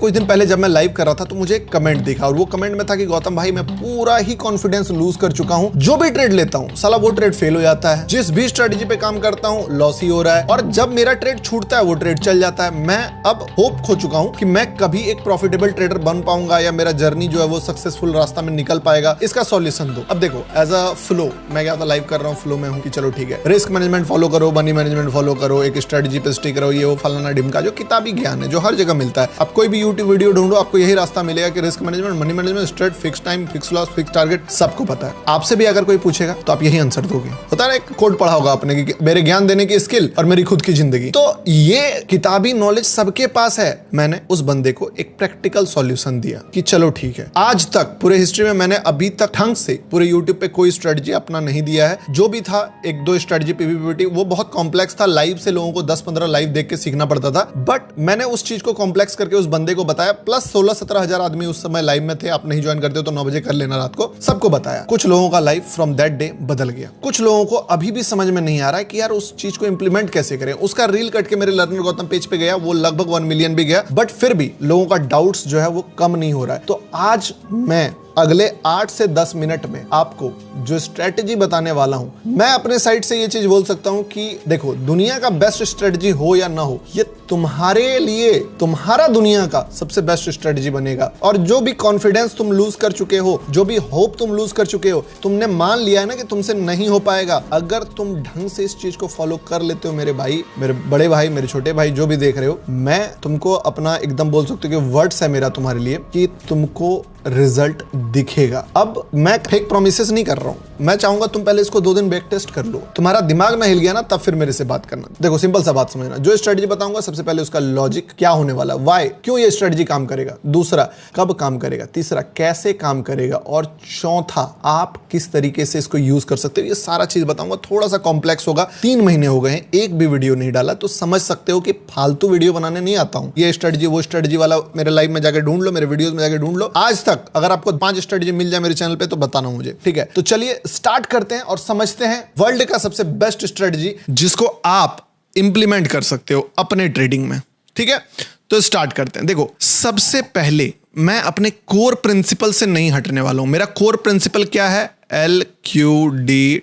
कुछ दिन पहले जब मैं लाइव कर रहा था तो मुझे एक कमेंट दिखा और वो कमेंट में था कि गौतम भाई मैं पूरा ही कॉन्फिडेंस लूज कर चुका हूं, जो भी ट्रेड लेता हूं साला वो ट्रेड फेल हो जाता है, जिस भी स्ट्रेटजी पे काम करता हूं लॉस ही हो रहा है, और जब मेरा ट्रेड छूटता है वो ट्रेड चल जाता है। मैं अब होप खो चुका हूं कि मैं कभी एक प्रॉफिटेबल ट्रेडर बन पाऊंगा या मेरा जर्नी जो है वो सक्सेसफुल रास्ता में निकल पाएगा। इसका सॉल्यूशन दो। अब देखो एज अ फ्लो मैं क्या था, लाइव कर रहा हूँ, फ्लो में हूँ कि चलो ठीक है, रिस्क मैनेजमेंट फॉलो करो, मनी मैनेजमेंट फॉलो करो, एक स्ट्रेटजी पे स्टिक करो, ये वो फलाना ढिमका, जो किताबी ज्ञान है जो हर जगह मिलता है। अब कोई भी यूट्यूब वीडियो ढूंढो आपको यही रास्ता मिलेगा कि risk management, money management, straight, fix time, fix loss, fix target, सबको पता है। आपसे भी अगर कोई पूछेगा तो आप यही आंसर दोगे। होता है एक कोड पढ़ा होगा आपने कि मेरे ज्ञान देने की स्किल और मेरी खुद की जिंदगी। तो ये किताबी नॉलेज सबके पास है। मैंने उस बंदे को एक प्रैक्टिकल सॉल्यूशन दिया कि चलो ठीक है। आज तक पूरे हिस्ट्री में मैंने अभी तक ढंग से पूरे यूट्यूब पे कोई स्ट्रेटजी अपना नहीं दिया है। जो भी था एक दो स्ट्रेटजी पीवीपीटी, वो बहुत कॉम्प्लेक्स था, लाइव से लोगों को 10-15 लाइव देख के सीखना पड़ता था, बट मैंने उस चीज को कॉम्प्लेक्स करके उस बंदे को बताया। प्लस 16-17 हजार आदमी उस समय लाइव में थे। आप नहीं ज्वाइन करते हो तो 9 बजे कर लेना रात को। सबको बताया। कुछ लोगों का लाइफ फ्रॉम दैट डे बदल गया। कुछ लोगों को अभी भी समझ में नहीं आ रहा है कि यार उस चीज को इंप्लीमेंट कैसे करें। उसका रील कट के मेरे लर्नर गौतम पेज पे गया, वो लगभग 1 मिलियन भी गया, बट फिर भी लोगों का डाउट्स जो है वो कम नहीं हो रहा है। तो आज मैं अगले 8 से 10 मिनट में आपको जो स्ट्रेटजी बताने वाला हूं, मैं अपने साइड से ये चीज बोल सकता हूं कि देखो, दुनिया का बेस्ट स्ट्रेटजी हो या ना हो, ये तुम्हारे लिए, तुम्हारा दुनिया का सबसे बेस्ट स्ट्रेटजी बनेगा। और जो भी कॉन्फिडेंस तुम लूज कर चुके हो, जो भी होप तुम लूज कर चुके हो, तुमने मान लिया है ना कि तुमसे नहीं हो पाएगा, अगर तुम ढंग से इस चीज को फॉलो कर लेते हो, मेरे भाई, मेरे बड़े भाई, मेरे छोटे भाई, जो भी देख रहे हो, मैं तुमको अपना एकदम बोल सकते हो कि वर्ड्स है मेरा तुम्हारे लिए कि तुमको रिजल्ट दिखेगा। अब मैं फेक प्रोमिसेस नहीं कर रहा हूं। मैं चाहूंगा तुम पहले इसको 2 दिन बैक टेस्ट कर लो। तुम्हारा दिमाग ना हिल गया ना, तब फिर मेरे से बात करना। देखो सिंपल सा बात समझना, जो स्ट्रेटजी बताऊंगा सबसे पहले उसका लॉजिक क्या होने वाला, व्हाई, क्यों ये स्ट्रेटजी काम करेगा, दूसरा कब काम करेगा, तीसरा कैसे काम करेगा, और चौथा आप किस तरीके से इसको यूज कर सकते हो। ये सारा चीज बताऊंगा। थोड़ा सा कॉम्प्लेक्स होगा। 3 महीने हो गए हैं, एक भी वीडियो नहीं डाला, तो समझ सकते हो कि फालतू वीडियो बनाने नहीं आता हूं। ये स्ट्रेटजी वो स्ट्रेटजी वाला मेरे लाइव में जाके ढूंढ लो, मेरे वीडियोस में जाके ढूंढ लो। आज तक अगर आपको 5 स्ट्रेटजी मिल जाए मेरे चैनल पे तो बताना मुझे, ठीक है। तो चलिए स्टार्ट करते हैं और समझते हैं वर्ल्ड का सबसे बेस्ट स्ट्रेटजी जिसको आप इंप्लीमेंट कर सकते हो अपने ट्रेडिंग में, ठीक है। तो स्टार्ट करते हैं। देखो सबसे पहले मैं अपने कोर प्रिंसिपल से नहीं हटने वाला हूं। मेरा कोर प्रिंसिपल क्या है? LQDTY,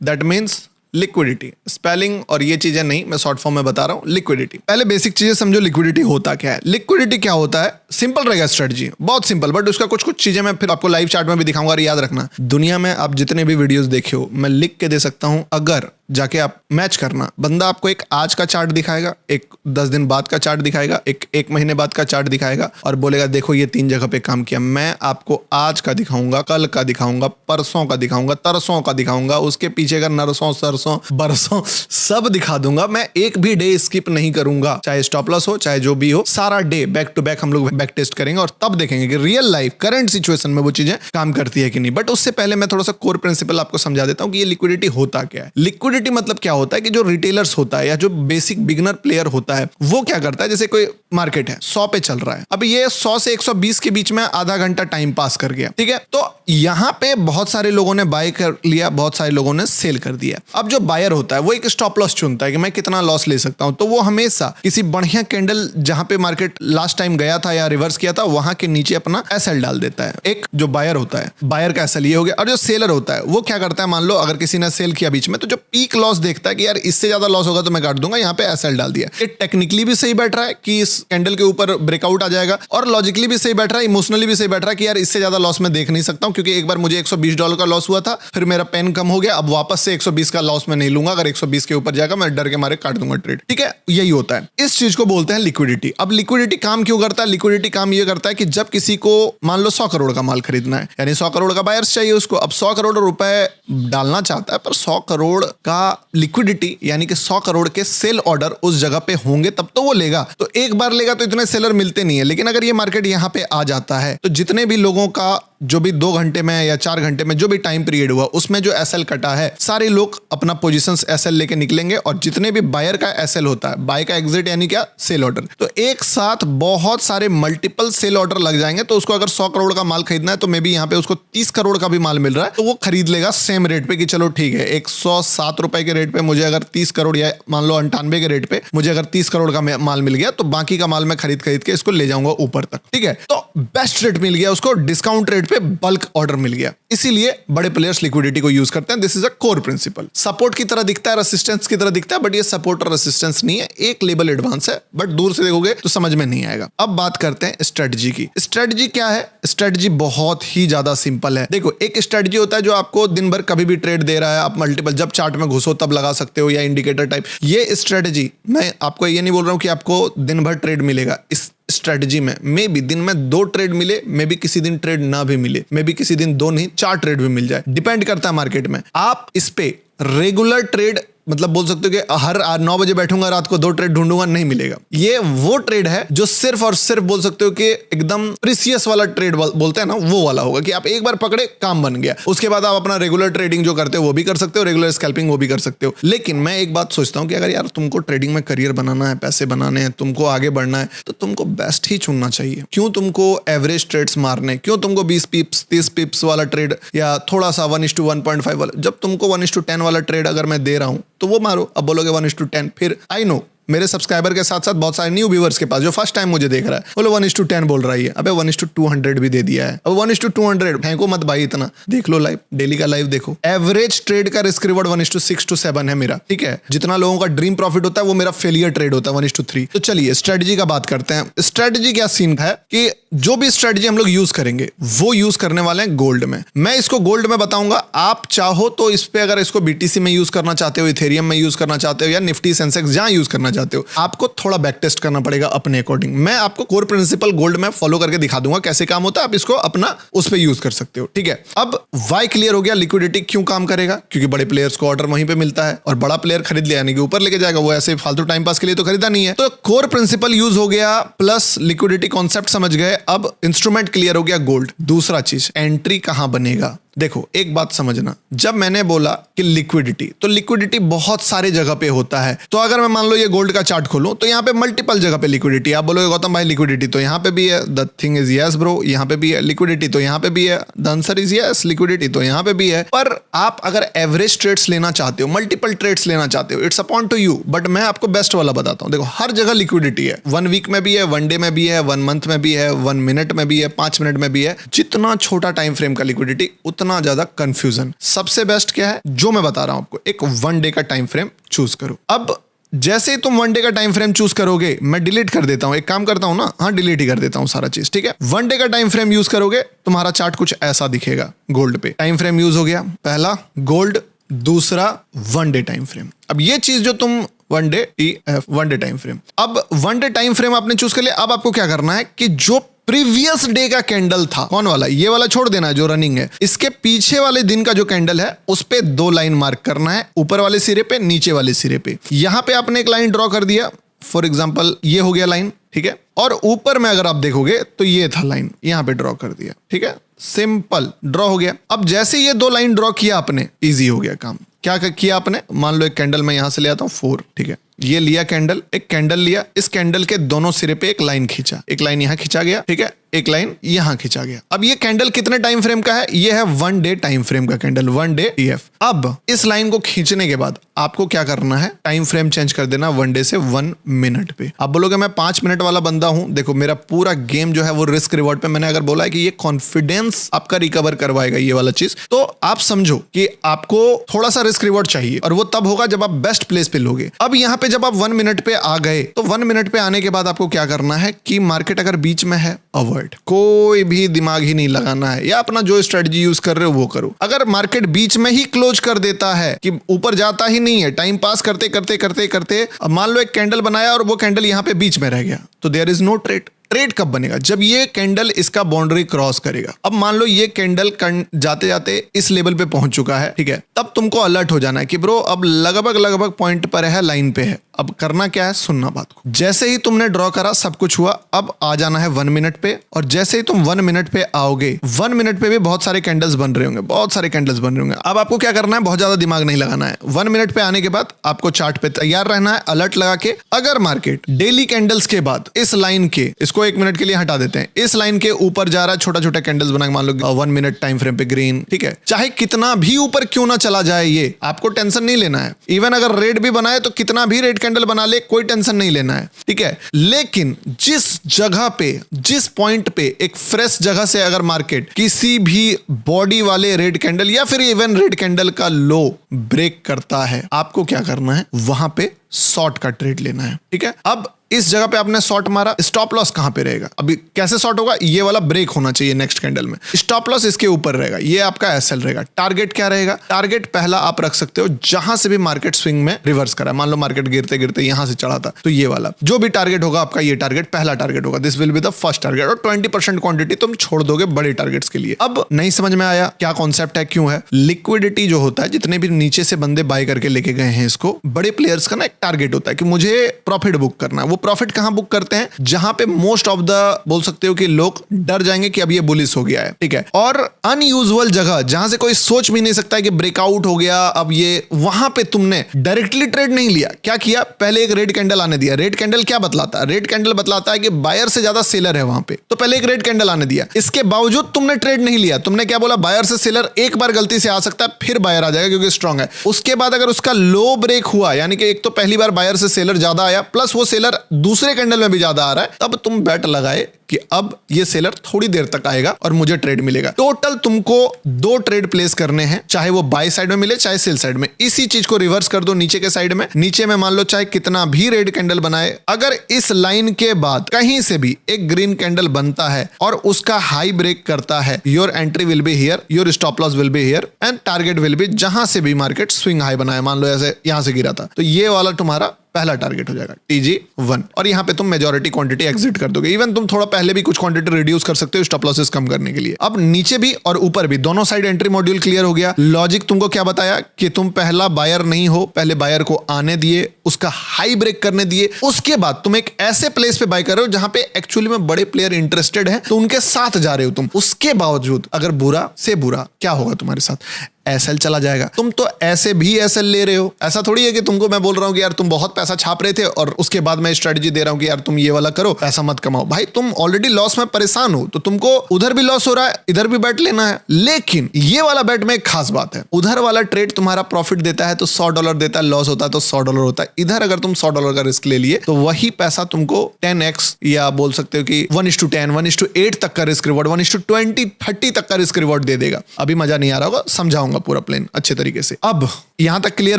that means liquidity. Spelling और ये चीजें नहीं, मैं शॉर्ट फॉर्म में बता रहा हूं। लिक्विडिटी, पहले बेसिक चीजें समझो। लिक्विडिटी होता क्या है? लिक्विडिटी क्या होता है? सिंपल रहेगा स्ट्रेटजी, बहुत सिंपल, बट उसका कुछ चीजें मैं फिर आपको लाइव चार्ट में भी दिखाऊंगा। और याद रखना, दुनिया में आप जितने भी वीडियोस देखे हो, मैं लिख के दे सकता हूं। अगर जाके आप मैच करना, बंदा आपको एक आज का चार्ट दिखाएगा, एक 10 दिन बाद का चार्ट दिखाएगा, एक महीने बाद का चार्ट दिखाएगा और बोलेगा देखो ये 3 जगह पे काम किया। मैं आपको आज का दिखाऊंगा, कल का दिखाऊंगा, परसों का दिखाऊंगा, तरसों का दिखाऊंगा, उसके पीछे का नरसों, सरसों, बरसों सब दिखा दूंगा। मैं एक भी डे स्किप नहीं करूंगा, चाहे स्टॉप लॉस हो, चाहे जो भी हो। सारा डे बैक टू बैक हम लोग बैक टेस्ट करेंगे और तब देखेंगे कि रियल लाइफ करंट सिचुएशन में वो चीजें काम करती है कि नहीं। बट उससे पहले मैं थोड़ा सा कोर प्रिंसिपल आपको समझा देता हूं कि ये लिक्विडिटी होता क्या है। लिक्विडिटी मतलब क्या होता है कि जो रिटेलर्स होता है या जो बेसिक बिगिनर प्लेयर होता है, वो क्या करता है, जैसे कोई मार्केट है 100 पे चल रहा है, अब ये 100 से 120 के बीच में आधा घंटा टाइम पास कर गया, ठीक है। तो यहां पे बहुत सारे लोगों ने बाय कर लिया, बहुत सारे लोगों ने सेल कर दिया। अब जो बायर होता है वो एक स्टॉप लॉस चुनता है कि मैं कितना लॉस ले सकता हूं। तो वो हमेशा किसी बढ़िया कैंडल जहां पे मार्केट लास्ट टाइम गया था या रिवर्स किया था, वहां के नीचे अपना एसएल डाल देता है। एक जो बायर होता है, बायर का एसएल ये हो गया। और जो सेलर होता है वो क्या करता है, मान लो अगर किसी ने सेल किया बीच में, तो जो पीक लॉस देखता है कि यार इससे ज्यादा लॉस होगा तो मैं काट दूंगा, यहाँ पे एसएल डाल दिया। ये टेक्निकली भी सही बैठ रहा है कि इस कैंडल के ऊपर ब्रेकआउट आ जाएगा, और लॉजिकली भी सही बैठ रहा है, इमोशनली भी सही बैठ रहा है कि यार इससे ज्यादा लॉस मैं देख नहीं सकता हूं, क्योंकि एक बार मुझे $120 का लॉस हुआ था, फिर मेरा पेन कम हो गया, अब वापस से 120 का लॉस मैं नहीं लूंगा। अगर 120 के ऊपर जाएगा मैं डर के मारे काट दूंगा ट्रेड, ठीक है। यही होता है, इस चीज को बोलते हैं लिक्विडिटी। अब लिक्विडिटी काम क्यों करता है? लिक्विडिटी काम ये करता है कि जब किसी को मान लो 100 करोड़ का माल खरीदना है, यानी 100 करोड़ का बायर्स चाहिए उसको, अब 100 करोड़ रुपए डालना चाहता है, पर 100 करोड़ का लिक्विडिटी यानी कि 100 करोड़ के सेल ऑर्डर उस जगह पे होंगे तब तो वो लेगा। तो एक बार लेगा तो इतने सेलर मिलते नहीं है। लेकिन अगर ये मार्केट यहाँ पे आ जाता है तो जितने भी लोगों का जो भी 2 घंटे में या 4 घंटे में जो भी टाइम पीरियड हुआ उसमें जो एसएल कटा है, सारे लोग अपना पोजीशंस एसएल लेके निकलेंगे और जितने भी बायर का एसएल होता है, बाय का एग्जिट यानी क्या, सेल ऑर्डर, तो एक साथ बहुत सारे मल्टीपल सेल ऑर्डर लग जाएंगे। तो उसको अगर 100 करोड़ का माल खरीदना है तो मे बी यहाँ पे उसको 30 करोड़ का भी माल मिल रहा है तो वो खरीद लेगा सेम रेट पे कि चलो ठीक है 107 रुपए के रेट पे मुझे अगर 30 करोड़ या मान लो 98 के रेट पे मुझे अगर 30 करोड़ का माल मिल गया तो बाकी का माल मैं खरीद के इसको ले जाऊंगा ऊपर तक। ठीक है, तो बेस्ट रेट मिल गया उसको, डिस्काउंट रेट पे बल्क ऑर्डर मिल गया। इसीलिए बड़े प्लेयर्स लिक्विडिटी को यूज करते हैं। This is a core principle. Support की तरह दिखता है, रेसिस्टेंस की तरह दिखता है, बट ये सपोर्ट और रेसिस्टेंस नहीं है, एक लेवल एडवांस है, बट दूर से देखोगे तो समझ में नहीं आएगा। अब बात करते हैं स्ट्रेटजी की। स्ट्रेटजी क्या है? स्ट्रेटजी बहुत ही ज्यादा सिंपल है। देखो, एक स्ट्रेटजी होता है जो आपको दिन भर कभी भी ट्रेड दे रहा है, आप मल्टीपल जब चार्ट में घुसो तब लगा सकते हो, या इंडिकेटर टाइप। ये स्ट्रेटजी, मैं आपको ये नहीं बोल रहा हूं कि आपको दिन भर ट्रेड मिलेगा। इस स्ट्रेटजी में मे बी दिन में 2 ट्रेड मिले, मे बी किसी दिन ट्रेड ना भी मिले, मे बी किसी दिन 2 नहीं 4 ट्रेड भी मिल जाए, डिपेंड करता है मार्केट में। आप इस पे रेगुलर ट्रेड मतलब बोल सकते हो कि हर 9 बजे बैठूंगा रात को 2 ट्रेड ढूंढूंगा, नहीं मिलेगा। ये वो ट्रेड है जो सिर्फ और सिर्फ बोल सकते हो कि एकदम प्रीसियस वाला ट्रेड बोलते हैं ना, वो वाला होगा कि आप एक बार पकड़े काम बन गया। उसके बाद आप अपना रेगुलर ट्रेडिंग जो करते हो वो भी कर सकते हो, रेगुलर स्कैल्पिंग वो भी कर सकते हो। लेकिन मैं एक बात सोचता हूं कि अगर यार तुमको ट्रेडिंग में करियर बनाना है, पैसे बनाने हैं, तुमको आगे बढ़ना है, तो तुमको बेस्ट ही चुनना चाहिए। क्यों तुमको एवरेज ट्रेड्स मारने, क्यों तुमको 20 पिप्स 30 पिप्स वाला ट्रेड या थोड़ा सा 1:1.5 वाला, जब तुमको 1:10 वाला ट्रेड अगर मैं दे रहा हूं तो वो मारो। अब बोलोगे 1:10, फिर आई नो मेरे सब्सक्राइबर के साथ साथ बहुत सारे न्यू व्यूअर्स के पास जो फर्स्ट टाइम मुझे देख रहा है, बोलो 1:10 बोल रहा है, अबे 1:200 भी दे दिया है। अब 1:200 फेंको मत भाई, इतना देख लो लाइव, डेली का लाइव देखो। एवरेज ट्रेड का रिस्क रिवॉर्ड 1:6 to 7 है मेरा। ठीक है, जितना लोगों का ड्रीम प्रॉफिट होता है वो मेरा फेलियर ट्रेड होता है 1:3। तो चलिए स्ट्रेटजी का बात करते हैं। स्ट्रेटजी क्या सीन है कि जो भी स्ट्रेटजी हम लोग यूज करेंगे वो यूज करने वाले हैं गोल्ड में। मैं इसको गोल्ड में बताऊंगा, आप चाहो तो इस पे अगर इसको बीटीसी में यूज करना चाहते हो, इथेरियम में यूज करना चाहते हो, या निफ्टी सेंसेक्स जहां यूज करना चाहते हो, आपको थोड़ा बैक टेस्ट करना पड़ेगा अपने अकॉर्डिंग। मैं आपको कोर प्रिंसिपल गोल्ड में फॉलो करके दिखा दूंगा कैसे काम होता है, आप इसको अपना उस पे यूज कर सकते हो। ठीक है, अब वाई क्लियर हो गया, लिक्विडिटी क्यों काम करेगा, क्योंकि बड़े प्लेयर्स को ऑर्डर वहीं पे मिलता है और बड़ा प्लेयर खरीद लिया यानी कि ऊपर लेके जाएगा, वो ऐसे फालतू टाइम पास के लिए तो खरीदा नहीं है। तो कोर प्रिंसिपल यूज हो गया, प्लस लिक्विडिटी कॉन्सेप्ट समझ गए। अब इंस्ट्रूमेंट क्लियर हो गया गोल्ड। दूसरा चीज, एंट्री कहां बनेगा। देखो एक बात समझना, जब मैंने बोला कि लिक्विडिटी, तो लिक्विडिटी बहुत सारे जगह पे होता है। तो अगर मैं मान लो ये गोल्ड का चार्ट खोलूं तो यहाँ पे मल्टीपल जगह पे लिक्विडिटी। आप बोलोगे गौतम भाई लिक्विडिटी तो यहाँ पे भी है, the thing is yes bro, यहाँ पे भी है लिक्विडिटी, तो यहाँ पे भी है, the answer is yes, liquidity तो यहाँ पे भी है। पर आप अगर एवरेज ट्रेड्स लेना चाहते हो, मल्टीपल ट्रेड्स लेना चाहते हो, it's upon two you, but मैं आपको बेस्ट वाला बताता हूँ। देखो हर जगह लिक्विडिटी है, 1 वीक में भी है, 1 डे में भी है, 1 मंथ में भी है, 1 मिनट में भी है, 5 मिनट में भी है। जितना छोटा टाइम फ्रेम का लिक्विडिटी उतना ज्यादा कंफ्यूजन। सबसे बेस्ट क्या है जो मैं बता रहा हूं आपको, एक 1 डे का टाइम फ्रेम चूज करो। अब जैसे ही तुम 1 डे का टाइम फ्रेम चूज करोगे, मैं डिलीट कर देता हूं, एक काम करता हूं ना, हाँ डिलीट ही कर देता हूं सारा चीज। ठीक है, 1 डे का टाइम फ्रेम यूज करोगे, तुम्हारा चार्ट कुछ ऐसा दिखेगा। गोल्ड पे टाइम फ्रेम यूज हो गया, पहला गोल्ड, दूसरा 1 डे टाइम फ्रेम। अब ये चीज जो तुम 1 day TF 1 day time frame, अब 1 डे टाइम फ्रेम आपने चूज कर लिया। अब आपको क्या करना है कि जो प्रीवियस डे का कैंडल था, कौन वाला, ये वाला छोड़ देना है जो रनिंग है, इसके पीछे वाले दिन का जो कैंडल है उस पे 2 लाइन मार्क करना है, ऊपर वाले सिरे पे, नीचे वाले सिरे पे। यहां पे आपने एक लाइन ड्रॉ कर दिया, फॉर एग्जांपल ये हो गया लाइन। ठीक है, और ऊपर में अगर आप देखोगे तो ये था लाइन, यहां पे ड्रॉ कर दिया। ठीक है, सिंपल ड्रॉ हो गया। अब जैसे ये 2 लाइन ड्रॉ किया आपने, इजी हो गया काम। क्या किया आपने, मान लो एक कैंडल मैं यहां से ले आता हूं 4। ठीक है, ये लिया कैंडल, एक कैंडल लिया, इस कैंडल के दोनों सिरे पे एक लाइन खींचा, एक लाइन यहां खींचा गया। ठीक है, एक लाइन यहां खींचा गया। अब ये कैंडल कितने टाइम फ्रेम का है, ये है 1 डे टाइम फ्रेम का कैंडल, 1 डे TF। अब इस लाइन को खींचने के बाद आपको क्या करना है, टाइम फ्रेम चेंज कर देना 1 डे से 1 मिनट पे। आप बोलोगे मैं 5 मिनट वाला बंदा हूं, देखो मेरा पूरा गेम जो है वो रिस्क रिवॉर्ड पे। मैंने अगर बोला है कि ये कॉन्फिडेंस आपका रिकवर करवाएगा ये वाला चीज, तो आप समझो कि आपको थोड़ा सा रिस्क रिवॉर्ड चाहिए, और वो तब होगा जब आप बेस्ट प्लेस पे लोगे। अब यहाँ पे जब आप 1 मिनट पे आ गए, तो 1 मिनट पे आने के बाद आपको क्या करना है कि मार्केट अगर बीच में है, अवॉइड, कोई भी दिमाग ही नहीं लगाना है, या अपना जो स्ट्रेटजी यूज कर रहे हो वो करो। अगर मार्केट बीच में ही क्लोज कर देता है कि ऊपर जाता ही नहीं है, टाइम पास करते करते करते करते, अब मान लो एक कैंडल बनाया और वो कैंडल यहां पे बीच में रह गया, तो there is no trade. Trade कब बनेगा, जब ये कैंडल इसका बाउंड्री क्रॉस करेगा। अब मान लो ये कैंडल जाते जाते इस लेवल पे पहुंच चुका है, ठीक है, तब तुमको अलर्ट हो जाना है कि ब्रो अब लगभग पॉइंट पर है, लाइन पे है, अब करना क्या है, सुनना बात को। जैसे ही तुमने ड्रॉ करा, सब कुछ हुआ, अब आ जाना है 1 मिनट पे। और जैसे ही तुम 1 मिनट पे आओगे, 1 मिनट पे भी बहुत सारे कैंडल्स बन रहे होंगे, बहुत सारे कैंडल्स बन रहे होंगे। अब आपको क्या करना है, बहुत ज्यादा दिमाग नहीं लगाना है। 1 मिनट पे आने के बाद आपको चार्ट पे तैयार रहना है, अलर्ट लगा के। अगर मार्केट डेली कैंडल्स के बाद इस लाइन के, इसको 1 मिनट के लिए हटा देते हैं, इस लाइन के ऊपर जा रहा है, छोटा छोटा कैंडल्स बना के, मान लो 1 मिनट टाइम फ्रेम पे ग्रीन, ठीक है, चाहे कितना भी ऊपर क्यों ना चला जाए, ये आपको टेंशन नहीं लेना है। इवन अगर रेड भी बनाए तो कितना भी रेड कैंडल बना ले, कोई टेंशन नहीं लेना है, ठीक है। लेकिन जिस जगह पे, जिस पॉइंट पे एक फ्रेश जगह से अगर मार्केट किसी भी बॉडी वाले रेड कैंडल या फिर इवन रेड कैंडल का लो ब्रेक करता है, आपको क्या करना है, वहां पे शॉर्ट का ट्रेड लेना है, ठीक है। अब इस जगह पे आपने शॉर्ट मारा, स्टॉप लॉस कहां पे रहेगा, अभी कैसे शॉर्ट होगा, ये वाला ब्रेक होना चाहिए नेक्स्ट कैंडल में, स्टॉप लॉस इसके ऊपर रहेगा, ये आपका एसएल रहेगा। टारगेट क्या रहेगा, टारगेट पहला आप रख सकते हो जहां से भी मार्केट स्विंग में रिवर्स करा, मान लो मार्केट गिरते गिरते यहां से चढ़ा था, तो ये वाला जो भी टारगेट होगा आपका, ये टारगेट पहला टारगेट होगा, this will be the first target. और 20% क्वांटिटी तुम छोड़ दोगे बड़े टारगेट्स के लिए। अब नहीं समझ में आया क्या कॉन्सेप्ट है, क्यों है, लिक्विडिटी जो होता है, जितने भी नीचे से बंदे बाय करके लेके गए हैं इसको, बड़े प्लेयर्स का ना एक टारगेट होता है कि मुझे प्रॉफिट बुक करना है। वो प्रॉफिट कहां बुक करते हैं, जहां पे मोस्ट ऑफ द, बोल सकते हो कि लोग डर जाएंगे कि अब ये बुलिश हो गया है, ठीक है। और अनयूजुअल जगह जहां से कोई सोच भी नहीं सकता है कि ब्रेकआउट हो गया अब ये, वहां पे तुमने डायरेक्टली ट्रेड नहीं लिया। क्या किया, पहले एक रेड कैंडल आने दिया। रेड कैंडल क्या बतलाता है, रेड कैंडल बतलाता है कि बायर से ज्यादा सेलर है वहां पे, तो पहले एक रेड कैंडल आने दिया। इसके बावजूद तुमने ट्रेड नहीं लिया, तुमने क्या बोला, बायर से सेलर एक बार गलती से आ सकता है, फिर बायर आ जाएगा क्योंकि स्ट्रांग है। उसके बाद अगर उसका लो ब्रेक हुआ, यानी कि एक तो पहली बार बायर से सेलर ज्यादा आया, प्लस वो सेलर दूसरे कैंडल में भी ज्यादा आ रहा है, तब तुम बैट लगाए कि अब ये सेलर थोड़ी देर तक आएगा और मुझे ट्रेड मिलेगा। टोटल तुमको 2 ट्रेड प्लेस करने हैं, चाहे वो बाय साइड में मिले चाहे सेल साइड में। इसी चीज को रिवर्स कर दो नीचे के साइड में। नीचे में मान लो चाहे कितना भी रेड कैंडल बनाए, अगर इस लाइन के बाद कहीं से भी एक ग्रीन कैंडल बनता है और उसका हाई ब्रेक करता है, your entry will be here, your stop loss will be here and target will be जहां से भी मार्केट स्विंग हाई बनाए, मान लो ऐसे यहां से गिरा था, तो ये वाला तुम्हारा पहला टारगेट हो जाएगा TG1। और यहां पे तुम मेजॉरिटी क्वांटिटी एग्जिट कर दोगे। इवन तुम थोड़ा पहले भी कुछ क्वांटिटी रिड्यूस कर सकते हो स्टॉप लॉसेस कम करने के लिए। अब नीचे भी और ऊपर भी दोनों साइड एंट्री मॉड्यूल क्लियर हो गया। लॉजिक तुमको क्या बताया कि तुम पहला बायर नहीं हो, पहले बायर को आने दिए, उसका हाई ब्रेक करने दिए, उसके बाद तुम एक ऐसे प्लेस पे बाय कर रहे हो जहां पे एक्चुअली में बड़े प्लेयर इंटरेस्टेड हैं, तो उनके साथ जा रहे हो तुम। उसके बावजूद अगर बुरा से बुरा क्या होगा तुम्हारे साथ, एसएल चला जाएगा। तुम तो ऐसे भी एसएल ले रहे हो, ऐसा थोड़ी है कि तुमको मैं बोल रहा हूं कि यार तुम बहुत पैसा छाप रहे थे और उसके बाद मैं स्ट्रेटजी दे रहा हूं कि यार तुम ये वाला करो, पैसा मत कमाओ। भाई तुम ऑलरेडी लॉस में परेशान हो, तो तुमको उधर भी लॉस हो रहा है, इधर भी बैट लेना है। लेकिन ये वाला बैट में एक खास बात है, उधर वाला ट्रेड तुम्हारा प्रॉफिट देता है तो $100 देता है, लॉस होता है तो $100 होता है। इधर अगर तुम $100 का रिस्क ले लिए तो वही पैसा तुमको 10x या बोल सकते हो कि 1:10, 1:8 तक का रिस्क रिवॉर्ड, 1:20, 30 तक का रिस्क रिवॉर्ड दे देगा। अभी मजा नहीं आ रहा होगा, समझाऊंगा पूरा प्लान अच्छे तरीके से। अब यहां तक क्लियर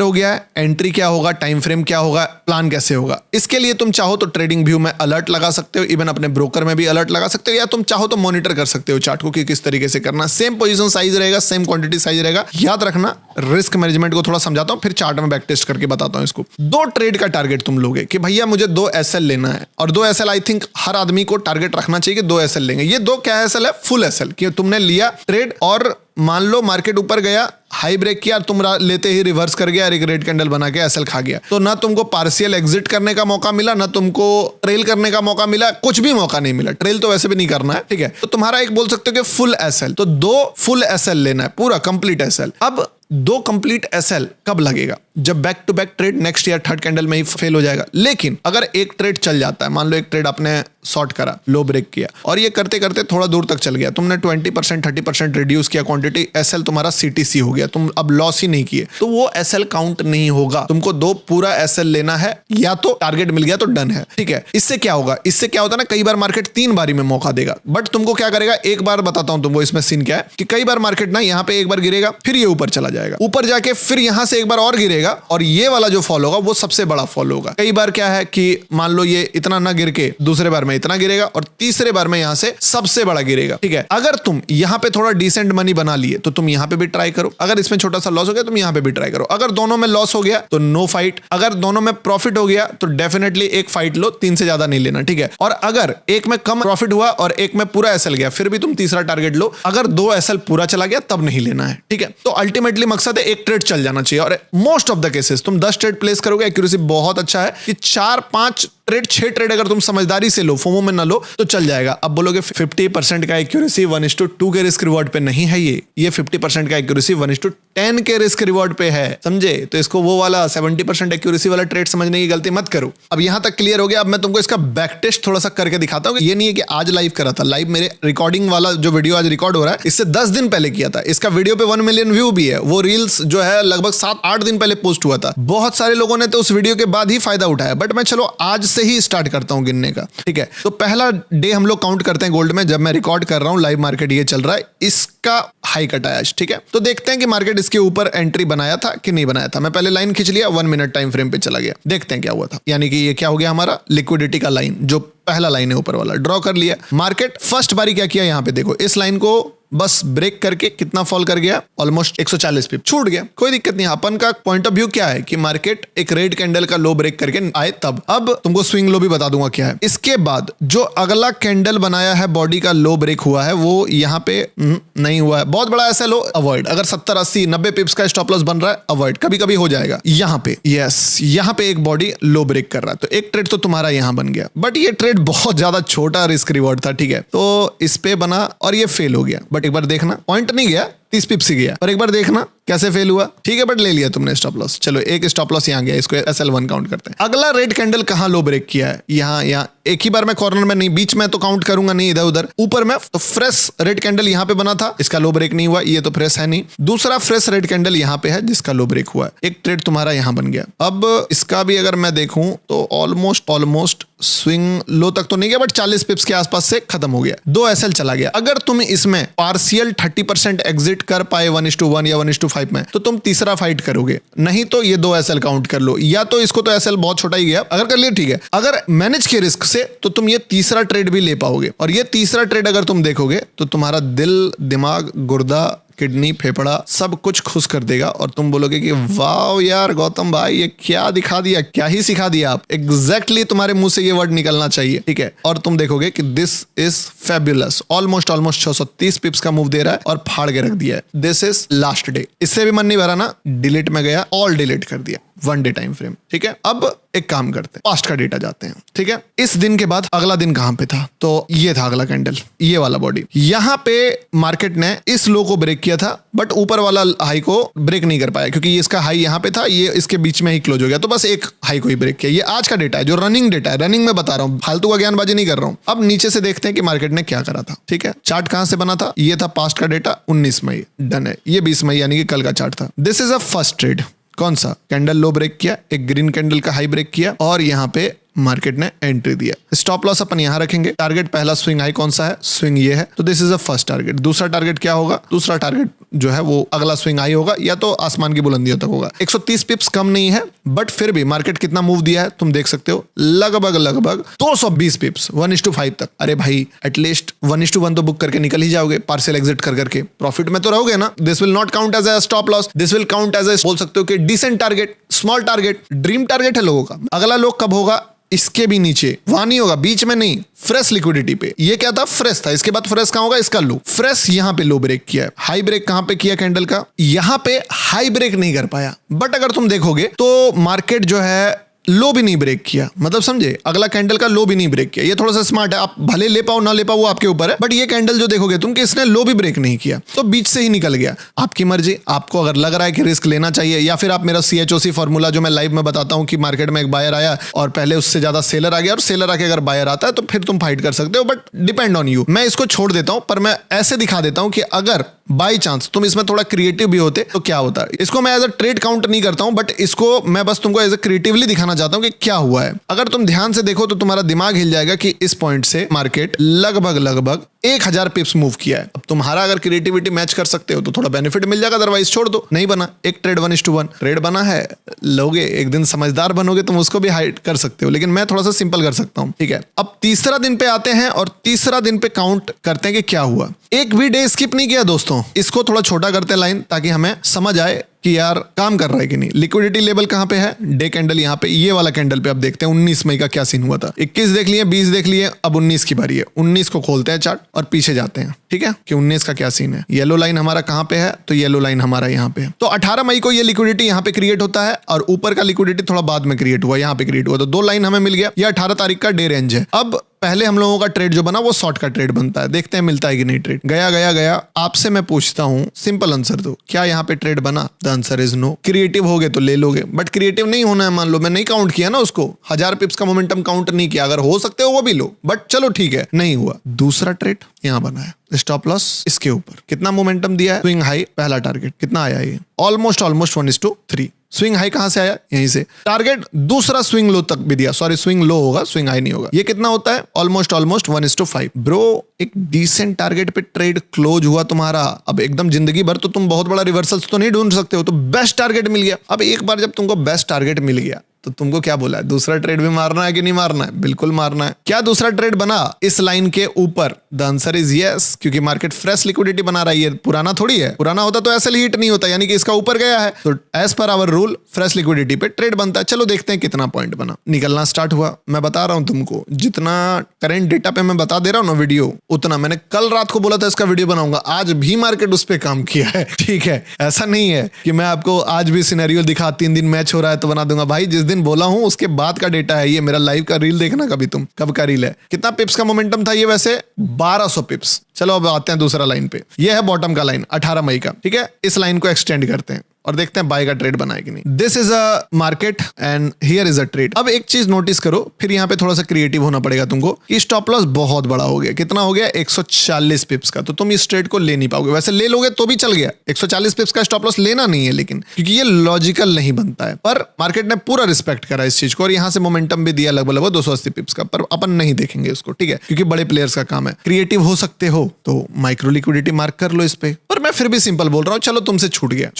हो गया है, एंट्री क्या होगा, टाइम फ्रेम क्या होगा, प्लान कैसे होगा। इसके लिए तुम चाहो तो ट्रेडिंग व्यू में अलर्ट लगा सकते हो, इवन अपने ब्रोकर में भी अलर्ट लगा सकते हो, या तुम चाहो तो मॉनिटर कर सकते हो चार्ट को कि किस तरीके से करना। सेम पोजीशन साइज रहेगा, सेम क्वांटिटी साइज रहेगा। याद रखना, रिस्क मैनेजमेंट को थोड़ा समझाता हूं, फिर चार्ट में बैक टेस्ट करके बताता हूं इसको। 2 ट्रेड का टारगेट तुम लोगे कि भैया मुझे 2 एसएल लेना है, और 2 एसएल आई थिंक हर आदमी को टारगेट रखना चाहिए कि 2 एसएल लेंगे। ये 2 क्या एसएल है, फुल एसएल, कि तुमने लिया ट्रेड और मान लो मार्केट ऊपर गया, हाई ब्रेक किया, तुम लेते ही रिवर्स कर गया और एक रेड कैंडल बना के एसएल खा गया, तो ना तुमको पार्शियल एग्जिट करने का मौका मिला, ना तुमको ट्रेल करने का मौका मिला, कुछ भी मौका नहीं मिला। ट्रेल तो वैसे भी नहीं करना है, ठीक है। तो तुम्हारा एक बोल सकते हो कि फुल एसएल, तो 2 फुल एसएल लेना है, पूरा कंप्लीट एसएल। अब 2 कंप्लीट एसएल कब लगेगा, जब back to back trade next या थर्ड कैंडल में ही फेल हो जाएगा। लेकिन अगर एक ट्रेड चल जाता है, मान लो एक ट्रेड आपने शॉर्ट करा, लो ब्रेक किया, और ये करते करते थोड़ा दूर तक चल गया, तुमने 20% 30% रिड्यूस किया क्वांटिटी, एसएल तुम्हारा सीटीसी हो गया, तुम अब लॉस ही नहीं किए, तो वो एसएल काउंट नहीं होगा। तुमको 2 पूरा एसएल लेना है, या तो टारगेट मिल गया तो डन है, ठीक है। इससे क्या होगा, इससे क्या होता है ना, कई बार मार्केट 3 बारी में मौका देगा, बट तुमको क्या करेगा, एक बार बताता हूं तुमको इसमें सीन क्या है, कि कई बार मार्केट ना यहाँ पे एक बार गिरेगा, फिर ये ऊपर चला जाएगा, ऊपर जाके फिर यहां से एक बार और गिरेगा, और ये वाला जो फॉल होगा वो सबसे बड़ा फॉल होगा। कई बार क्या है कि मान लो ये इतना ना गिर के दूसरे बार में इतना गिरेगा, और तीसरे बार में यहां से सबसे बड़ा गिरेगा, ठीक है। अगर तुम यहां पे थोड़ा डिसेंट मनी बना लिए तो तुम यहां पे भी ट्राई करो, अगर इसमें छोटा सा लॉस हो गया तुम यहां पे भी ट्राई करो। अगर दोनों में लॉस हो गया तो नो फाइट, अगर दोनों में प्रॉफिट हो गया तो डेफिनेटली एक फाइट लो, 3 से ज्यादा नहीं लेना, ठीक है। और अगर एक में कम प्रॉफिट हुआ और एक में पूरा एसएल गया, फिर भी तुम तीसरा टारगेट लो। अगर 2 एसएल पूरा चला गया तब नहीं लेना है, ठीक है। तो अल्टीमेटली मकसद है एक ट्रेड चल जाना चाहिए, और most of of the cases तुम 10 ट्रेड प्लेस करोगे, एक्यूरेसी बहुत अच्छा है कि 4-5 ट्रेड 6 ट्रेड अगर तुम समझदारी से लो, फोमो में ना लो तो चल जाएगा। अब बोलोगे 50% का एक्यूरेसी 1:2 के रिस्क रिवॉर्ड पे नहीं है ये 50% का एक्यूरेसी 1:10 के रिस्क रिवॉर्ड पे है, समझे? तो इसको वो वाला 70% एक्यूरेसी वाला ट्रेड समझने की गलती मत करो। अब यहां तक क्लियर हो गया। अब मैं तुमको इसका बैक टेस्ट थोड़ा सा करके दिखाता हूं। ये नहीं है कि आज लाइव करा था, लाइव मेरे रिकॉर्डिंग वाला जो वीडियो आज रिकॉर्ड हो रहा है इससे 10 दिन पहले किया था। इसका वीडियो पे 1 मिलियन व्यू भी है। वो रील्स जो है लगभग 7-8 दिन पहले पोस्ट हुआ था। बहुत सारे लोगों ने तो उस वीडियो के बाद ही फायदा उठाया, बट मैं चलो आज से ही स्टार्ट करता हूं गिनने का, ठीक है? तो पहला डे हम लोग काउंट करते हैं गोल्ड में, जब मैं रिकॉर्ड कर रहा हूं, लाइव मार्केट ये चल रहा है, इसका हाई कटा है आज, ठीक है? तो देखते हैं कि मार्केट इसके ऊपर एंट्री बनाया था कि नहीं बनाया था। मैं पहले लाइन खींच लिया, 1 मिनट टाइम फ्रेम पे चला गया, देखते हैं क्या हुआ था। यानी कि ये क्या हो गया, हमारा लिक्विडिटी का लाइन, जो पहला लाइन है ऊपर वाला, ड्रॉ कर लिया। मार्केट फर्स्ट बारी क्या किया, यहां पे देखो, इस लाइन को बस ब्रेक करके कितना फॉल कर गया, ऑलमोस्ट 140 पिप छूट गया। कोई दिक्कत नहीं। अपन का पॉइंट ऑफ व्यू क्या है कि मार्केट एक रेड कैंडल का लो ब्रेक करके आए तब। अब तुमको स्विंग लो भी बता दूंगा क्या है। इसके बाद जो अगला कैंडल बनाया है, बॉडी का लो ब्रेक हुआ है, वो यहाँ पे नहीं हुआ है। बहुत बड़ा ऐसा लो अवॉइड। अगर 70, 80, 90 पिप्स का स्टॉप लॉस बन रहा है, अवॉइड। कभी कभी हो जाएगा। यहाँ पे यस, यहाँ पे एक बॉडी लो ब्रेक कर रहा है, तो एक ट्रेड तो तुम्हारा यहाँ बन गया, बट ये ट्रेड बहुत ज्यादा छोटा रिस्क रिवॉर्ड था, ठीक है? तो इस पे बना और ये फेल हो गया। बट एक बार देखना, पॉइंट नहीं गया, 30 पिप्स ही गया, पर एक बार देखना कैसे फेल हुआ, ठीक है? बट ले लिया तुमने स्टॉप लॉस। चलो एक स्टॉप लॉस यहाँ गया, इसको SL1 काउंट करते हैं। अगला रेड कैंडल कहाँ लो ब्रेक किया है, यहाँ एक ही बार में, कॉर्नर में नहीं, बीच में तो काउंट करूंगा नहीं, इधर उधर ऊपर में। तो फ्रेश रेड कैंडल यहाँ पे बना था, इसका लो ब्रेक नहीं हुआ, ये तो फ्रेश है नहीं। दूसरा फ्रेश रेड कैंडल यहाँ पे है जिसका लो ब्रेक हुआ है, एक ट्रेड तुम्हारा यहाँ बन गया। अब इसका भी अगर मैं देखूं तो ऑलमोस्ट स्विंग लो तक तो नहीं गया, बट 40 पिप्स के आसपास से खत्म हो गया, 2 SL चला गया। अगर तुम इसमें पार्शियल 30% एग्जिट कर पाए 1:1 या 1:5 में, तो तुम तीसरा फाइट करोगे, नहीं तो ये 2 SL काउंट कर लो, या तो इसको तो SL बहुत छोटा ही गया, अगर कर लिया ठीक है। अगर मैनेज के रिस्क से तो तुम ये तीसरा ट्रेड भी ले पाओगे, और ये तीसरा ट्रेड अगर तुम देखोगे तो तुम्हारा दिल, दिमाग, गुर्दा, किडनी, फेफड़ा सब कुछ खुश कर देगा, और तुम बोलोगे कि वाह यार गौतम भाई, ये क्या दिखा दिया, क्या ही सिखा दिया आप। एग्जैक्टली तुम्हारे मुंह से ये वर्ड निकलना चाहिए, ठीक है? और तुम देखोगे कि दिस इज फैबुलस। ऑलमोस्ट 630 पिप्स का मूव दे रहा है और फाड़ के रख दिया है। This is last day. इससे भी मन नहीं भरा ना, डिलीट में गया, ऑल डिलीट कर दिया, 1 डे टाइम फ्रेम, ठीक है? अब एक काम करते हैं, पास्ट का डेटा जाते हैं, ठीक है? इस दिन के बाद अगला दिन कहां पे था, तो ये था अगला कैंडल, ये वाला बॉडी। यहां पे मार्केट ने इस लो को ब्रेक किया था, बट ऊपर वाला हाई को ब्रेक नहीं कर पाया, क्योंकि इसका हाई यहां पे था, ये इसके बीच में ही क्लोज हो गया, तो बस एक हाई को ही ब्रेक किया। ये आज का डेटा है, जो रनिंग डेटा है, रनिंग में बता रहा हूं, फालतू का ज्ञानबाजी नहीं कर रहा हूं। अब नीचे से देखते हैं कि मार्केट ने क्या करा था, ठीक है? चार्ट कहां से बना था, ये था पास्ट का डेटा, 19 मई, डन है। ये 20 मई यानी कि कल का चार्ट था। This is a first trade. कौन सा कैंडल लो ब्रेक किया, एक ग्रीन कैंडल का हाई ब्रेक किया, और यहां पे मार्केट ने एंट्री दिया। स्टॉप लॉस अपन यहां रखेंगे। टारगेट पहला स्विंग हाई कौन सा है, स्विंग ये है, तो this is a first target. दूसरा टारगेट क्या होगा, दूसरा टारगेट जो है वो अगला स्विंग हाई होगा, या तो आसमान की बुलंदियों तक होगा। 130 पिप्स कम नहीं है, बट फिर भी मार्केट कितना मूव दिया है तुम देख सकते हो, लगभग 220 पिप्स 1:5 तक। अरे भाई एटलीस्ट 1:1 तो बुक करके निकल ही जाओगे, पार्शियल एग्जिट कर करके प्रॉफिट में तो रहोगे ना। This will not count as a stop loss, this will count as बोल सकते हो कि decent target, small target, dream target है लोगों का। अगला लो कब होगा, इसके भी नीचे, वहां नहीं होगा, बीच में नहीं, फ्रेश लिक्विडिटी पे। ये क्या था, फ्रेश था। इसके बाद फ्रेश कहां होगा, इसका लो। फ्रेश यहां पे लो ब्रेक किया है। हाई ब्रेक कहां पे किया कैंडल का, यहां पे हाई ब्रेक नहीं कर पाया, बट अगर तुम देखोगे तो मार्केट जो है लो भी नहीं ब्रेक किया, मतलब समझे, अगला कैंडल का लो भी नहीं ब्रेक किया। ये थोड़ा सा स्मार्ट है, आप भले ले पाओ ना ले पाओ वो आपके ऊपर है, बट ये कैंडल जो देखोगे तुम कि इसने लो भी ब्रेक नहीं किया, तो बीच से ही निकल गया। आपकी मर्जी, आपको अगर लग रहा है कि रिस्क लेना चाहिए, या फिर आप मेरा CHOC फॉर्मूला जो मैं लाइव में बताता हूं कि मार्केट में एक बायर आया और पहले उससे ज्यादा सेलर आ गया, और सेलर आके अगर बायर आता है तो फिर तुम फाइट कर सकते हो, बट डिपेंड ऑन यू। मैं इसको छोड़ देता हूं, पर मैं ऐसे दिखा देता हूं कि अगर बाई चांस तुम इसमें थोड़ा क्रिएटिव भी होते तो क्या होता है। इसको मैं एज अ ट्रेड काउंट नहीं करता हूं, बट इसको मैं बस तुमको एज अ क्रिएटिवली दिखाना चाहता हूं कि क्या हुआ है। अगर तुम ध्यान से देखो तो तुम्हारा दिमाग हिल जाएगा कि इस पॉइंट से मार्केट लगभग 1000 पिप्स मूव किया है। अब तुम्हारा अगर क्रिएटिविटी मैच कर सकते हो तो थोड़ा बेनिफिट मिल जाएगा, अदरवाइज छोड़ दो। नहीं बना, एक ट्रेड 1:1 ट्रेड बना है, लोगे, एक दिन समझदार बनोगे तुम उसको भी हाइड कर सकते हो, लेकिन मैं थोड़ा सा सिंपल कर सकता हूं, ठीक है? अब तीसरा दिन पे आते हैं और तीसरा दिन पे काउंट करते हैं कि क्या हुआ। एक भी डे स्किप नहीं किया दोस्तों। इसको थोड़ा छोटा करते हैं लाइन, ताकि हमें समझ आए कि यार काम कर रहा है कि नहीं। लिक्विडिटी लेवल कहां पे है, डे कैंडल यहाँ पे, ये वाला कैंडल पे। अब देखते हैं 19 मई का क्या सीन हुआ था। 21 देख लिए, 20 देख लिए, अब 19 की बारी है। 19 को खोलते हैं चार्ट और पीछे जाते हैं, ठीक है, कि 19 का क्या सीन है। येलो लाइन हमारा कहां पे है, तो येलो लाइन हमारा यहाँ पे है। तो 18 मई को ये लिक्विडिटी यहाँ पे क्रिएट होता है और ऊपर का लिक्विडिटी थोड़ा बाद में क्रिएट हुआ, यहाँ पे क्रिएट हुआ। तो 2 लाइन हमें मिल गया। ये 18 तारीख का डे रेंज है। अब पहले हम लोगों का ट्रेड जो बना वो शॉर्ट का ट्रेड बनता है, देखते हैं मिलता है कि नहीं ट्रेड। गया। आपसे मैं पूछता हूं, सिंपल आंसर दो, क्या यहाँ पे ट्रेड बना? The answer is no. Creative हो गए तो ले लोगे, बट क्रिएटिव नहीं होना है। मान लो मैं नहीं काउंट किया ना उसको, 1000 पिप्स का मोमेंटम काउंट नहीं किया। अगर हो सकते हो वो भी लो, बट चलो ठीक है, नहीं हुआ। दूसरा ट्रेड यहाँ बना है, स्टॉप लॉस इसके ऊपर। कितना मोमेंटम दिया है? स्विंग हाई पहला टारगेट कितना आया? ये ऑलमोस्ट 1:3। स्विंग हाई कहां से आया? यहीं से। टारगेट दूसरा स्विंग लो तक भी दिया, सॉरी स्विंग लो होगा, स्विंग हाई नहीं होगा। ये कितना होता है? ऑलमोस्ट 1:5। ब्रो एक डिसेंट टारगेट पे ट्रेड क्लोज हुआ तुम्हारा। अब एकदम जिंदगी भर तो तुम बहुत बड़ा रिवर्सल तो नहीं ढूंढ सकते हो, तो बेस्ट टारगेट मिल गया। अब एक बार जब तुमको बेस्ट टारगेट मिल गया तो तुमको क्या बोला है? दूसरा ट्रेड भी मारना है कि नहीं मारना है? बिल्कुल मारना है। क्या दूसरा ट्रेड बना इस लाइन के ऊपर? द आंसर इज यस, क्योंकि मार्केट फ्रेश लिक्विडिटी बना रही है, पुराना थोड़ी है। पुराना होता तो ऐसे हिट नहीं होता, यानी कि इसका ऊपर गया है, तो as per our rule fresh liquidity पे ट्रेड बनता है। चलो देखते हैं कितना पॉइंट बना। निकलना स्टार्ट हुआ। मैं बता रहा हूं तुमको, जितना करेंट डेटा पे मैं बता दे रहा हूं ना वीडियो, उतना मैंने कल रात को बोला था इसका वीडियो बनाऊंगा, आज भी मार्केट उस पर काम किया है, ठीक है। ऐसा नहीं है कि मैं आपको आज भी सिनेरियो दिखा 3 दिन मैच हो रहा है तो बना दूंगा। भाई जिस दिन बोला हूं उसके बाद का डेटा है ये। मेरा लाइव का रील देखना कभी तुम, कब का रील है। कितना पिप्स का मोमेंटम था ये? वैसे 1200 पिप्स। चलो अब आते हैं दूसरा लाइन पे। ये है बॉटम का लाइन 18 मई का, ठीक है। इस लाइन को एक्सटेंड करते हैं और देखते हैं बाय का ट्रेड बना है कि नहीं। This is a market and here is a trade. अब एक चीज नोटिस करो, फिर यहाँ पे थोड़ा सा क्रिएटिव होना पड़ेगा तुमको, कि स्टॉप लॉस बहुत बड़ा हो गया। कितना हो गया? 140 पिप्स का। तो तुम इस ट्रेड को ले नहीं पाओगे। वैसे ले लोगे तो भी चल गया, 140 पिप्स का स्टॉप लॉस लेना नहीं है, लेकिन क्योंकि ये लॉजिकल नहीं बनता है। पर मार्केट ने पूरा रिस्पेक्ट करा इस चीज को और यहाँ से मोमेंटम भी दिया लगभग 280 पिप्स का। पर अपन नहीं देखेंगे उसको, ठीक है, क्योंकि बड़े प्लेयर्स का काम है। क्रिएटिव हो सकते हो तो माइक्रो लिक्विडिटी मार्क कर लो इस पे। पर मैं फिर भी सिंपल बोल रहा हूँ, चलो तुमसे छूट गया,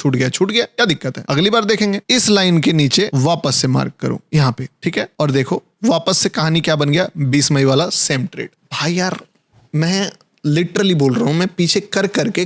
क्या दिक्कत है? अगली बार देखेंगे। इस लाइन के नीचे वापस से मार्क करो यहाँ पे, ठीक है, और देखो वापस से कहानी क्या बन गया। 20 मई वाला सेम ट्रेड। भाई यार मैं लिटरली बोल रहा हूं, मैं पीछे कर करके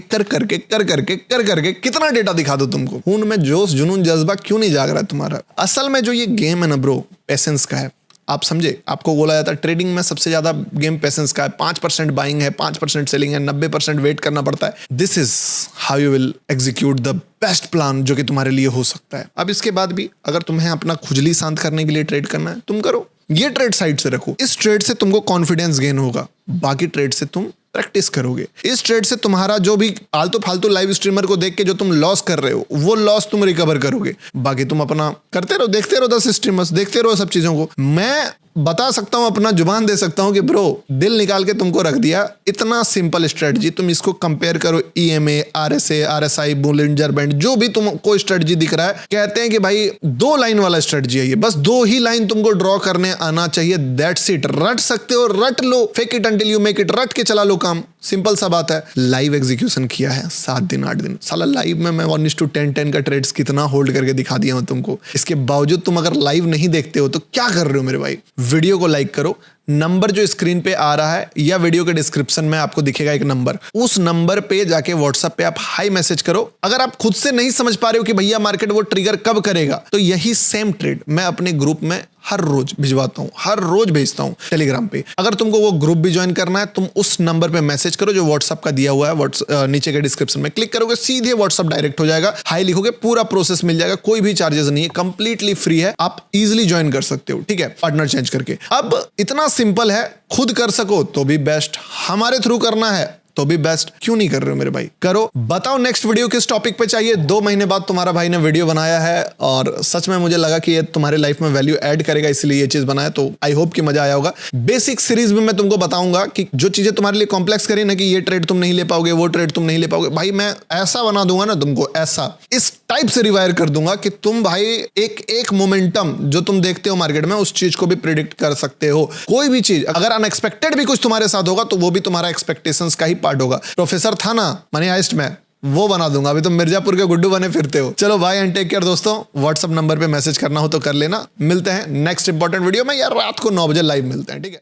कितना डेटा दिखा दूं तुमको। खून में जोश जुनून जज्बा क्यों नहीं जाग रहा है तुम्हारा? असल में जो ये गेम है ना ब्रो, पेशेंस का है। आप समझे, आपको बोला जाता है ट्रेडिंग में सबसे ज्यादा गेम पेशेंस का है। 5% बाइंग है, 5% सेलिंग है, 90% वेट करना पड़ता है। This is how you will execute the best plan जो कि तुम्हारे लिए हो सकता है। अब इसके बाद भी अगर तुम्हें अपना खुजली शांत करने के लिए ट्रेड करना है, तुम करो। ये ट्रेड साइड से रखो। इस ट्रेड से तुमको कॉन्फिडेंस गेन होगा, बाकी ट्रेड से तुम प्रैक्टिस करोगे। इस ट्रेड से तुम्हारा जो भी आलतू फालतू लाइव स्ट्रीमर को देख के जो तुम लॉस कर रहे हो, वो लॉस तुम रिकवर करोगे। बाकी तुम अपना करते रहो, देखते रहो 10 स्ट्रीमर्स, देखते रहो सब चीजों को। मैं बता सकता हूं, अपना जुबान दे सकता हूं कि ब्रो दिल निकाल के तुमको रख दिया। इतना सिंपल स्ट्रेटजी, तुम इसको कंपेयर करो EMA, RSA, RSI, Bollinger band, जो भी तुमको स्ट्रेटजी दिख रहा है। कहते हैं कि भाई 2 लाइन वाला स्ट्रेटजी है ये, बस 2 ही लाइन तुमको ड्रॉ करने आना चाहिए। That's it. रट सकते हो, रट लो, fake it until you make it, रट के चला लो काम। सिंपल सा बात है। लाइव एग्जीक्यूशन किया है 7 दिन 8 दिन। साला लाइव में मैं 1:10 का ट्रेड्स कितना होल्ड करके दिखा दिया हूं तुमको। इसके बावजूद तुम अगर लाइव नहीं देखते हो तो क्या कर रहे हो मेरे भाई? वीडियो को लाइक करो। नंबर जो स्क्रीन पे आ रहा है या वीडियो के डिस्क्रिप्शन में आपको दिखेगा एक नंबर, उस नंबर पे जाके व्हाट्सएप पे आप हाई मैसेज करो। अगर आप खुद से नहीं समझ पा रहे हो कि भैया मार्केट वो ट्रिगर कब करेगा, तो यही सेम ट्रेड मैं अपने ग्रुप में हर रोज भिजवाता हूं, हर रोज भेजता हूं टेलीग्राम पे। अगर तुमको वो ग्रुप भी ज्वाइन करना है, तुम उस नंबर पे मैसेज करो जो व्हाट्सएप का दिया हुआ है, नीचे के डिस्क्रिप्शन में क्लिक करोगे, सीधे व्हाट्सएप डायरेक्ट हो जाएगा। हाई लिखोगे, पूरा प्रोसेस मिल जाएगा, कोई भी चार्जेस नहीं है, कंप्लीटली फ्री है। आप इजिली ज्वाइन कर सकते हो, ठीक है, पार्टनर चेंज करके। अब इतना सिंपल है, खुद कर सको तो भी बेस्ट, हमारे थ्रू करना है तो भी बेस्ट। क्यों नहीं कर रहे हो मेरे भाई? करो। बताओ नेक्स्ट वीडियो किस टॉपिक पे चाहिए। 2 महीने बाद तुम्हारा भाई ने वीडियो बनाया है और सच में मुझे लगा कि ये तुम्हारे लाइफ में वैल्यू ऐड करेगा, इसलिए ये चीज बनाया। तो आई होप कि मजा आया होगा। बेसिक सीरीज में मैं तुमको बताऊंगा कि जो चीजें तुम्हारे लिए कॉम्प्लेक्स करी ना, कि ये ट्रेड तुम नहीं ले पाओगे, वो ट्रेड तुम नहीं ले पाओगे, भाई मैं ऐसा बना दूंगा ना तुमको, ऐसा इस टाइप से रिवायर कर दूंगा कि तुम भाई एक मोमेंटम जो तुम देखते हो मार्केट में, उस चीज को भी प्रिडिक्ट कर सकते हो। कोई भी चीज अगर अनएक्सपेक्टेड भी कुछ तुम्हारे साथ होगा तो वो भी तुम्हारा एक्सपेक्टेशंस का ही पार्ट होगा। प्रोफेसर था ना मनी हाइस्ट में, वो बना दूंगा। अभी तुम मिर्जापुर के गुड्डू बने फिरते हो। चलो बाय एंड टेक केयर दोस्तों। व्हाट्सएप नंबर पे मैसेज करना हो तो कर लेना। मिलते हैं नेक्स्ट इंपॉर्टेंट वीडियो में यार, रात को 9 बजे लाइव मिलते हैं, ठीक है।